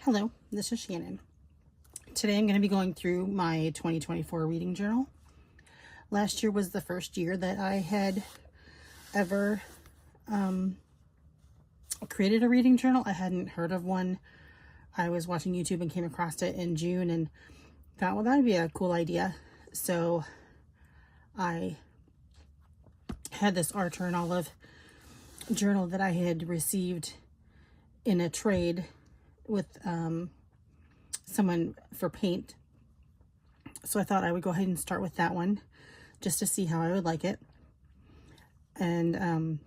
Hello, this is Shannon. Today I'm going to be going through my 2024 reading journal. Last year was the first year that I had ever created a reading journal. I hadn't heard of one. I was watching YouTube and came across it in June and thought, well, that would be a cool idea. So I had this Archer and Olive journal that I had received in a trade with someone for paint. So I thought I would go ahead and start with that one just to see how I would like it. And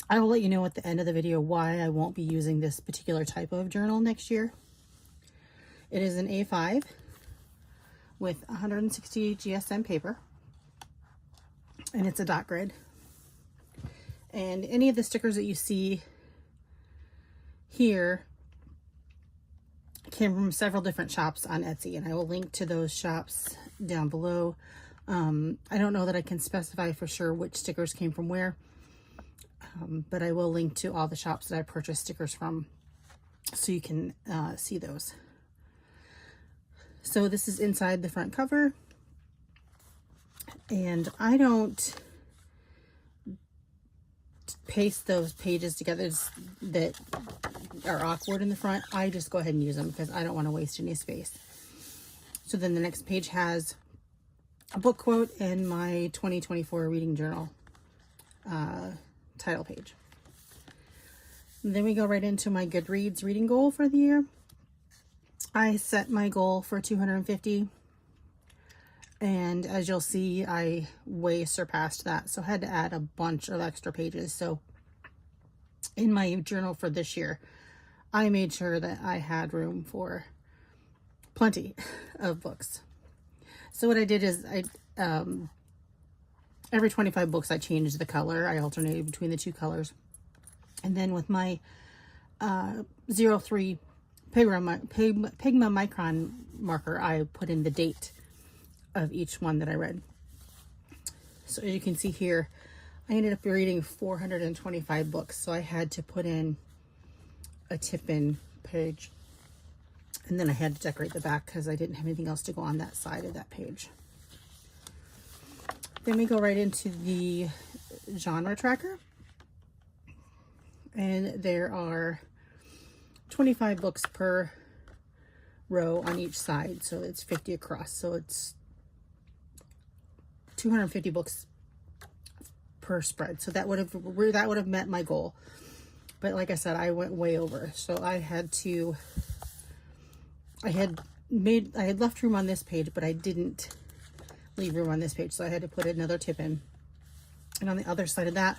I will let you know at the end of the video why I won't be using this particular type of journal next year. It is an A5 with 160 GSM paper, and it's a dot grid. And any of the stickers that you see here came from several different shops on Etsy, and I will link to those shops down below. I don't know that I can specify for sure which stickers came from where, but I will link to all the shops that I purchased stickers from so you can see those. So this is inside the front cover, and I don't paste those pages together that are awkward in the front. I just go ahead and use them because I don't want to waste any space. So then the next page has a book quote and my 2024 reading journal title page. And then we go right into my Goodreads reading goal for the year. I set my goal for 250, and as you'll see, I way surpassed that, so I had to add a bunch of extra pages. So in my journal for this year, I made sure that I had room for plenty of books. So what I did is every 25 books I changed the color. I alternated between the two colors. And then with my 03 Pigma Micron marker, I put in the date of each one that I read. So as you can see here, I ended up reading 425 books. So I had to put in a tip-in page, and then I had to decorate the back because I didn't have anything else to go on that side of that page. Then we go right into the genre tracker, and there are 25 books per row on each side, so it's 50 across, so it's 250 books per spread. So that would have met my goal. But like I said, I went way over. So I had left room on this page, but I didn't leave room on this page. So I had to put another tip in. And on the other side of that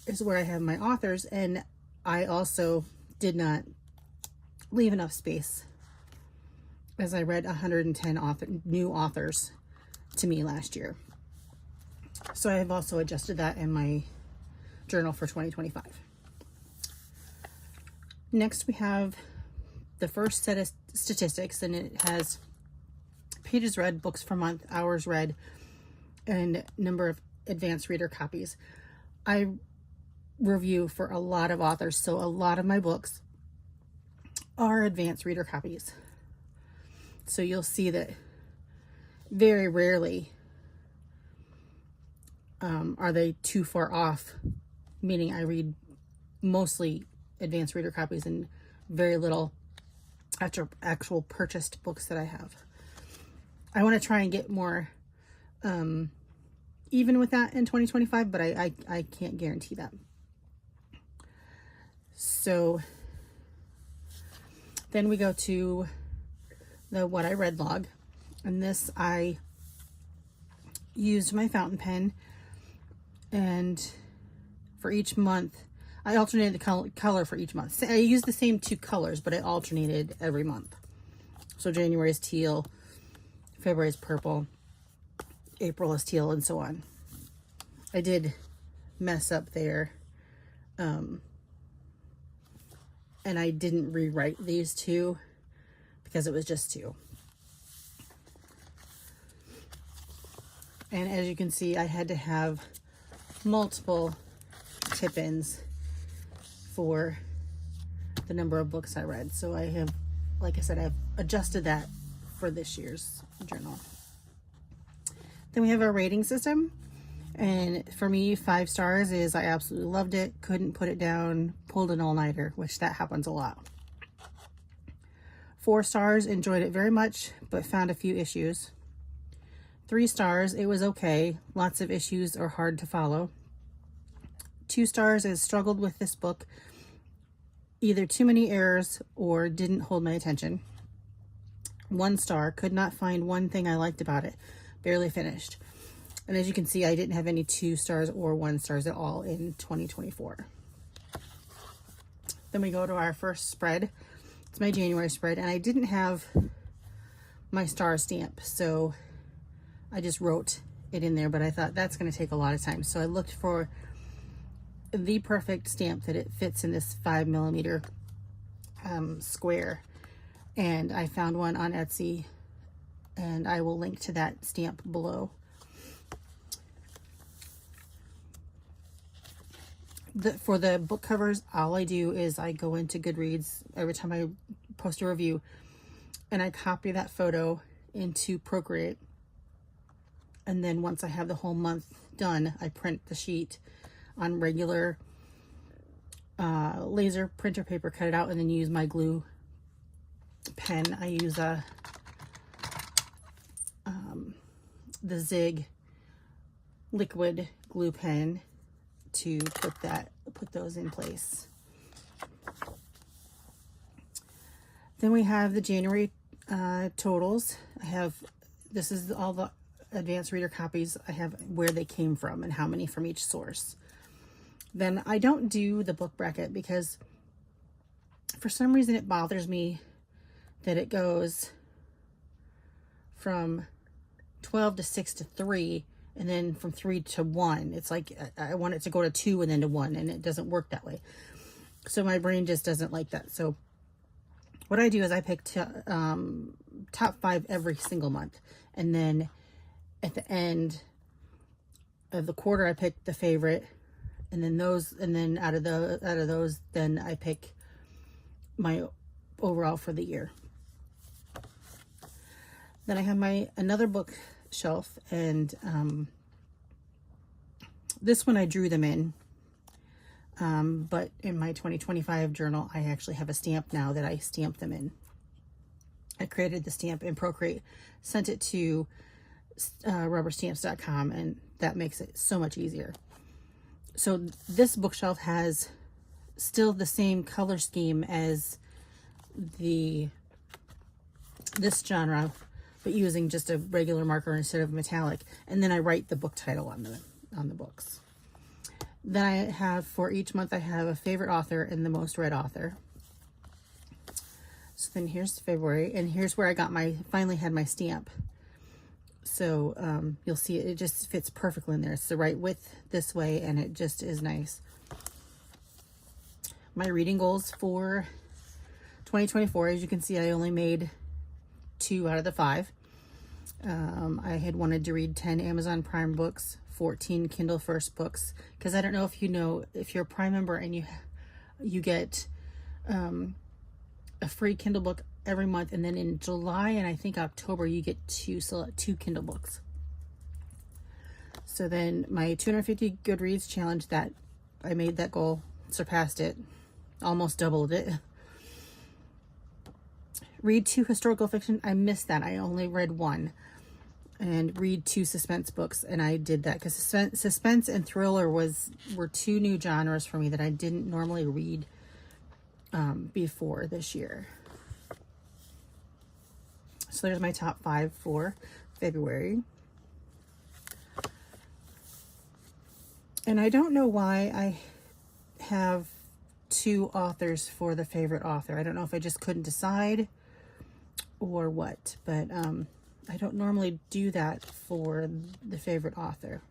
is where I have my authors. And I also did not leave enough space, as I read 110 new authors to me last year. So I have also adjusted that in my journal for 2025. Next, we have the first set of statistics, and it has pages read, books per month, hours read, and number of advanced reader copies. I review for a lot of authors, so a lot of my books are advanced reader copies. So you'll see that very rarely are they too far off, meaning I read mostly advanced reader copies and very little actual purchased books that I have. I want to try and get more even with that in 2025, but I can't guarantee that. So then we go to the what I read log, and this I used my fountain pen, and for each month I alternated the color for each month. I used the same two colors, but I alternated every month. So January is teal, February is purple, April is teal, and so on. I did mess up there, and I didn't rewrite these two because it was just two. And as you can see, I had to have multiple tip-ins for the number of books I read. So I have, like I said, I've adjusted that for this year's journal. Then we have our rating system. And for me, 5 stars is I absolutely loved it, couldn't put it down, pulled an all-nighter, which that happens a lot. 4 stars, enjoyed it very much, but found a few issues. 3 stars, it was okay, lots of issues or hard to follow. 2 stars is struggled with this book, either too many errors or didn't hold my attention. 1 star, could not find one thing I liked about it, barely finished. And as you can see, I didn't have any 2 stars or 1 stars at all in 2024. Then we go to our first spread. It's my January spread, and I didn't have my star stamp, so I just wrote it in there, but I thought that's going to take a lot of time. So I looked for the perfect stamp that it fits in this 5mm square, and I found one on Etsy, and I will link to that stamp below. For the book covers, all I do is I go into Goodreads every time I post a review, and I copy that photo into Procreate, and then once I have the whole month done, I print the sheet on regular laser printer paper, cut it out, and then use my glue pen. I use the Zig liquid glue pen to put those in place. Then we have the January totals. This is all the advanced reader copies. I have where they came from and how many from each source. Then I don't do the book bracket because for some reason it bothers me that it goes from 12 to 6 to 3 and then from 3 to 1. It's like I want it to go to 2 and then to 1, and it doesn't work that way. So my brain just doesn't like that. So what I do is I pick top 5 every single month, and then at the end of the quarter I pick the favorite, and then out of those then I pick my overall for the year. Then I have another bookshelf, and this one I drew them in, but in my 2025 journal I actually have a stamp now that I stamp them in. I created the stamp in Procreate, sent it to rubberstamps.com, and that makes it so much easier. So this bookshelf has still the same color scheme as this genre, but using just a regular marker instead of metallic, and then I write the book title on the books. Then I have, for each month, I have a favorite author and the most read author. So then here's February, and here's where I finally had my stamp. So you'll see it just fits perfectly in there. It's the right width this way, and it just is nice. My reading goals for 2024, as you can see, I only made 2 out of the 5. I had wanted to read 10 Amazon Prime books, 14 Kindle First books, because I don't know if you know, if you're a Prime member and you get a free Kindle book every month, and then in July and I think October you get 2 Kindle books. So then my 250 Goodreads challenge, that I made that goal, surpassed it, almost doubled it. Read 2 historical fiction, I missed that. I only read 1. And read 2 suspense books, and I did that because suspense and thriller were 2 new genres for me that I didn't normally read before this year. So there's my top 5 for February. And I don't know why I have 2 authors for the favorite author. I don't know if I just couldn't decide or what, but I don't normally do that for the favorite author.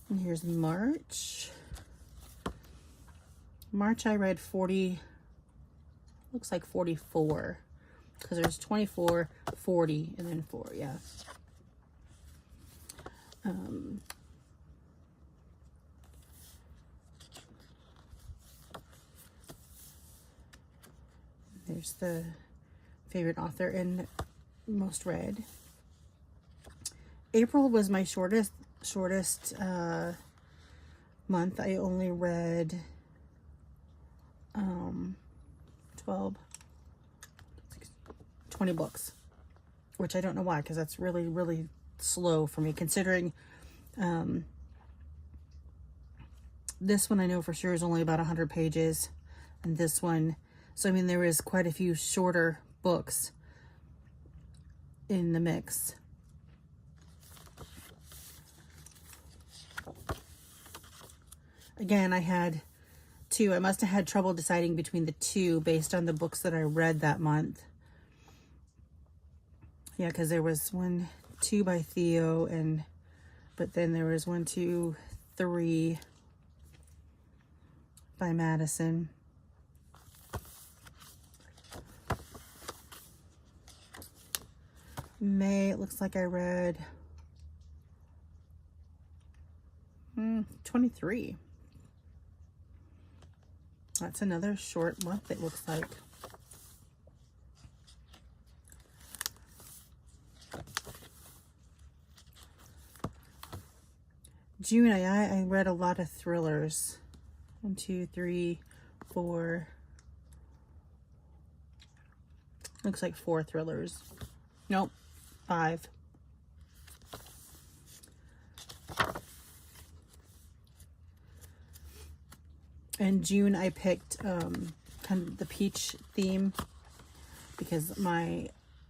And here's March. March I read 40, looks like 44, because there's 24, 40, and then 4, yeah. There's the favorite author and most read. April was my shortest month. I only read 12, 20 books, which I don't know why, because that's really, really slow for me, considering this one I know for sure is only about 100 pages, and this one, so I mean there is quite a few shorter books in the mix. Again, I had two. I must have had trouble deciding between the two based on the books that I read that month. Yeah, because there was 1, 2 by Theo, but then there was 1, 2, 3 by Madison. May, it looks like I read 23. That's another short month, it looks like. June, I read a lot of thrillers. 1, 2, 3, 4. Looks like 4 thrillers. Nope, 5. In June, I picked kind of the peach theme because I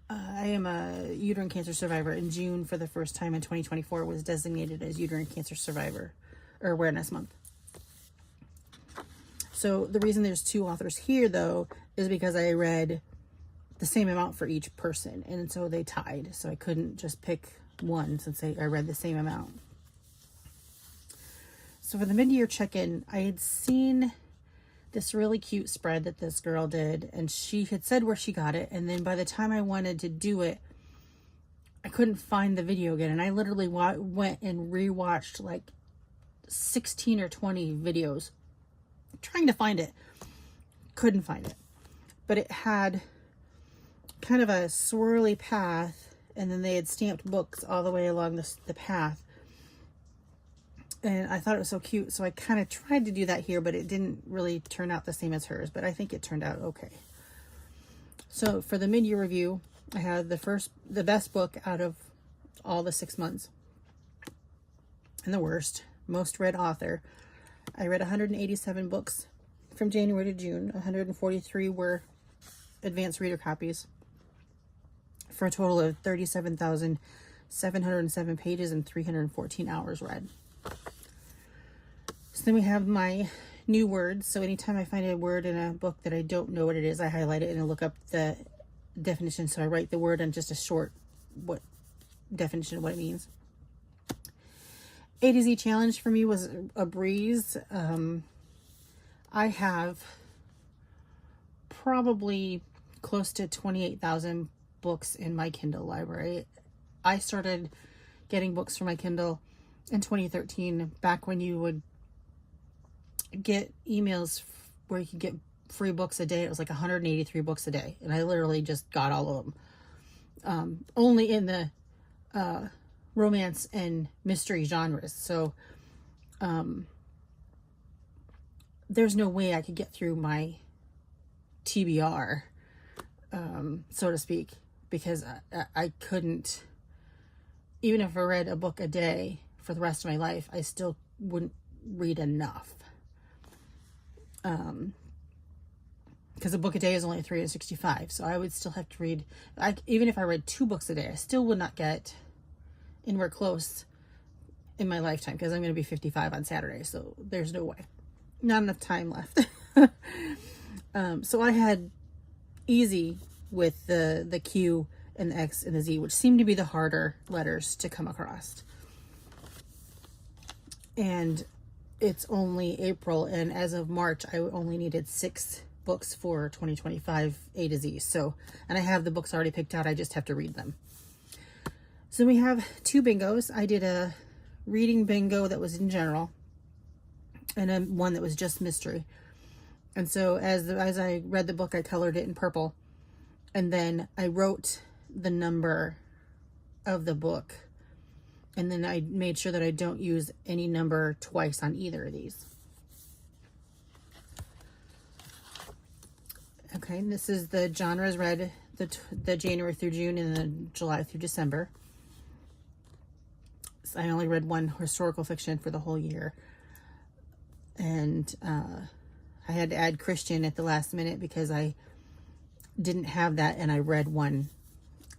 am a uterine cancer survivor, and June, for the first time in 2024, was designated as Uterine Cancer Survivor or Awareness Month. So the reason there's 2 authors here, though, is because I read the same amount for each person, and so they tied. So I couldn't just pick one since I read the same amount. So for the mid-year check-in, I had seen this really cute spread that this girl did, and she had said where she got it, and then by the time I wanted to do it, I couldn't find the video again, and I literally went and rewatched like 16 or 20 videos trying to find it. Couldn't find it, but it had kind of a swirly path, and then they had stamped books all the way along the path. And I thought it was so cute, so I kind of tried to do that here, but it didn't really turn out the same as hers, but I think it turned out okay. So for the mid-year review, I had the best book out of all the 6 months, and the worst, most read author. I read 187 books from January to June. 143 were advanced reader copies, for a total of 37,707 pages and 314 hours read. So then we have my new words. So anytime I find a word in a book that I don't know what it is, I highlight it and I look up the definition. So I write the word and just a short definition of what it means. A to Z challenge for me was a breeze. I have probably close to 28,000 books in my Kindle library. I started getting books for my Kindle in 2013, back when you would get emails where you could get free books a day. It was like 183 books a day, and I literally just got all of them. Only in the romance and mystery genres. So there's no way I could get through my TBR, so to speak, because I couldn't, even if I read a book a day for the rest of my life, I still wouldn't read enough. Because a book a day is only 365, so I would still have to read, even if I read 2 books a day, I still would not get anywhere close in my lifetime, because I'm going to be 55 on Saturday, so there's no way. Not enough time left. So I had easy with the Q and the X and the Z, which seemed to be the harder letters to come across. And it's only April, and as of March, I only needed 6 books for 2025 A to Z. So, and I have the books already picked out. I just have to read them. So we have 2 bingos. I did a reading bingo that was in general, and then one that was just mystery. And so as I read the book, I colored it in purple. And then I wrote the number of the book. And then I made sure that I don't use any number twice on either of these. Okay, and this is the genres read the January through June and the July through December. So I only read one historical fiction for the whole year. And I had to add Christian at the last minute because I didn't have that, and I read one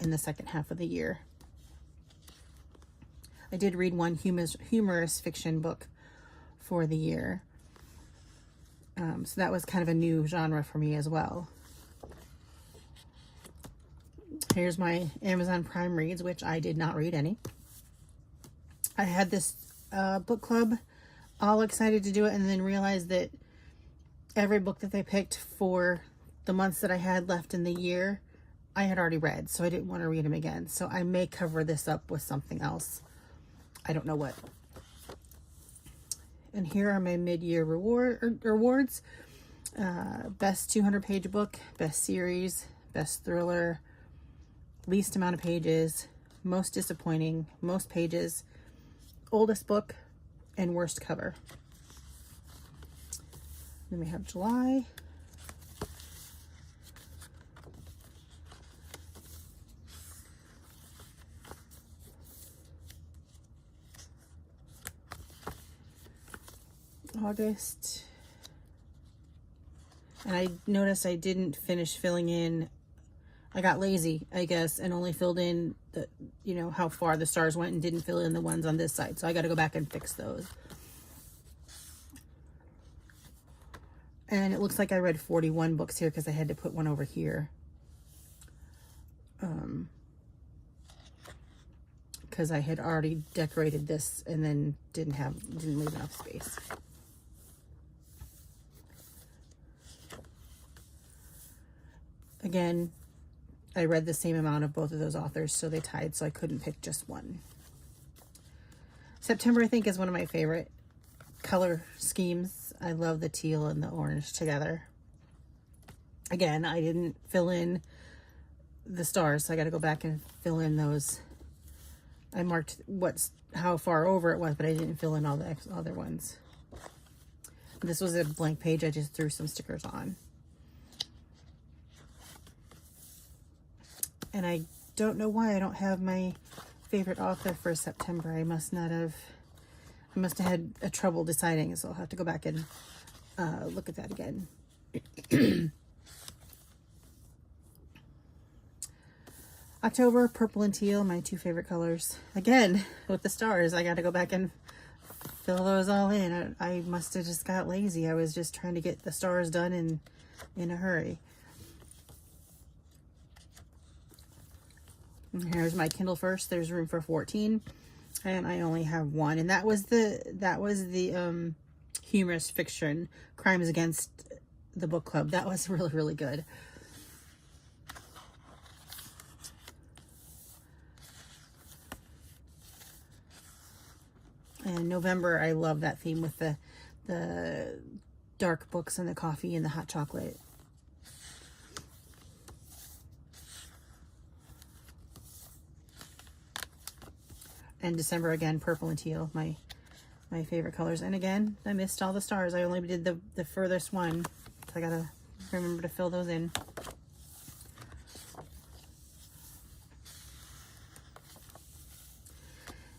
in the second half of the year. I did read one humorous fiction book for the year. So that was kind of a new genre for me as well. Here's my Amazon Prime reads, which I did not read any. I had this book club all excited to do it, and then realized that every book that they picked for the months that I had left in the year, I had already read, so I didn't want to read them again. So I may cover this up with something else. I don't know what. And here are my mid-year rewards. Best 200-page book, best series, best thriller, least amount of pages, most disappointing, most pages, oldest book, and worst cover. Then we have July. August. And I noticed I didn't finish filling in. I got lazy, I guess, and only filled in the, how far the stars went, and didn't fill in the ones on this side. So I got to go back and fix those. And it looks like I read 41 books here because I had to put one over here. Because I had already decorated this and then didn't leave enough space. Again, I read the same amount of both of those authors, so they tied, so I couldn't pick just one. September, I think, is one of my favorite color schemes. I love the teal and the orange together. Again, I didn't fill in the stars, so I got to go back and fill in those. I marked how far over it was, but I didn't fill in all the other ones. This was a blank page. I just threw some stickers on. And I don't know why I don't have my favorite author for September. I must have had a trouble deciding, so I'll have to go back and look at that again. October, purple and teal, my two favorite colors. Again, with the stars, I got to go back and fill those all in. I must have just got lazy. I was just trying to get the stars done in a hurry. And here's my Kindle First. There's room for 14, and I only have one. And that was the humorous fiction, Crimes Against the Book Club. That was really, really good. And November, I love that theme with the dark books and the coffee and the hot chocolate. And December, again, purple and teal, my favorite colors. And again, I missed all the stars. I only did the furthest one, so I gotta remember to fill those in.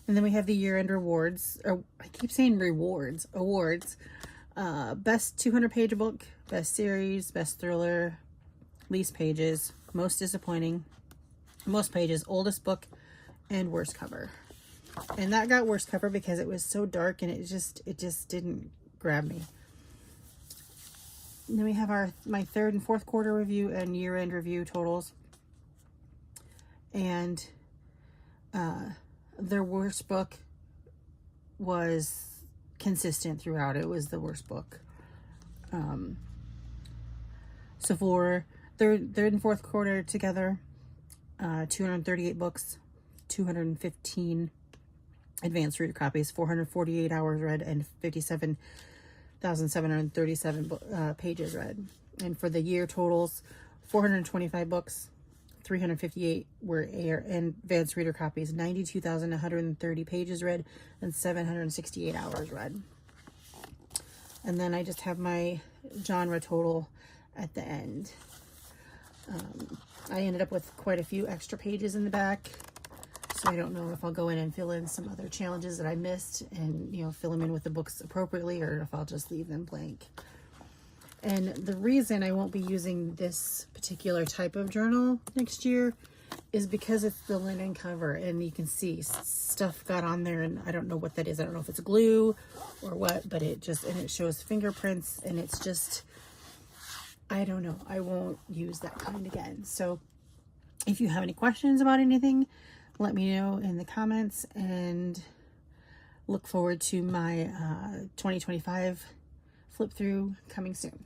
And then we have the year-end rewards. Or I keep saying rewards. Awards. Best 200-page book, best series, best thriller, least pages, most disappointing, most pages, oldest book, and worst cover. And that got worst cover because it was so dark and it just didn't grab me. And then we have my third and fourth quarter review and year-end review totals. And their worst book was consistent throughout. It was the worst book. So for third and fourth quarter together, 238 books, 215 advanced reader copies, 448 hours read, and 57 1,737 pages read. And for the year totals, 425 books, 358 were advanced reader copies, 92,130 pages read, and 768 hours read. And then I just have my genre total at the end. I ended up with quite a few extra pages in the back, so I don't know if I'll go in and fill in some other challenges that I missed and, you know, fill them in with the books appropriately, or if I'll just leave them blank. And the reason I won't be using this particular type of journal next year is because it's the linen cover, and you can see stuff got on there, and I don't know what that is. I don't know if it's glue or what, but it shows fingerprints, and it's just, I don't know. I won't use that kind again. So if you have any questions about anything, let me know in the comments, and look forward to my 2025 flip through coming soon.